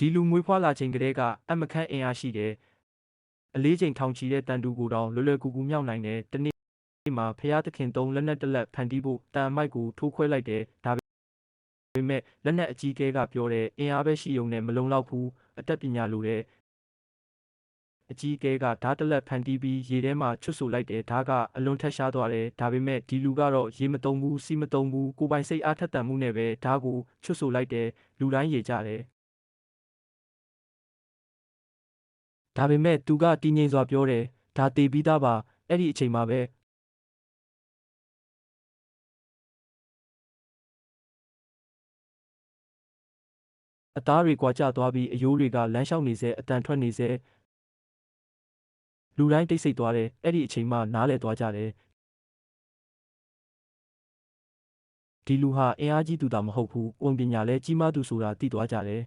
ဒီလူမွေးဖွားလာချိန်ကတည်းကအမခန့်အင်အားရှိတယ်အလေးချိန်ထောင်ချီတဲ့တန်တူကိုတောင်လွယ်လွယ်ကူကူမြောက်နိုင်တယ်တနေ့မှာဖျားသခင်သုံးလက်နက်တစ်လက်ဖန်တီးဖို့တန်အမိုက်ကိုထိုးခွဲလိုက်တယ်ဒါပေမဲ့လက်နက်အကြီးကဲကပြောတယ်အင်အားပဲရှိုံနဲ့မလုံလောက်ဘူးအတတ်ပညာလိုတယ်အကြီးကဲကဓာတ်တလက်ဖန်တီးပြီးရေထဲမှာချွတ်ဆိုလိုက်တယ်ဓာတ်ကအလွန်ထက်ရှားသွားတယ်ဒါပေမဲ့ဒီလူကတော့ရေမတုံဘူးစီမတုံဘူးကိုပိုင်စိတ်အားထက်သန်မှုနဲ့ပဲဓာတ်ကိုချွတ်ဆိုလိုက်တယ်လူတိုင်းရေကြတယ်ဒါပေမဲ့သူကတည်ငြိမ်စွာပြောတယ်ဒါတေပြီးသားပါအဲ့ဒီအချိန်မှာပဲအသားတွေကွာကျသွားပြီးအယိုးတွေကလမ်းလျှောက်နေစေအတန်ထွက်နေစေလူတိုင်းတိတ်ဆိတ်သွားတယ်အဲ့ဒီအချိန်မှနားလည်သွားကြတယ်ဒီလူဟာအင်အားကြီးသူသာမဟုတ်ဘူးပုံပညာလည်းကြီးမားသူဆိုတာသိသွားကြတယ်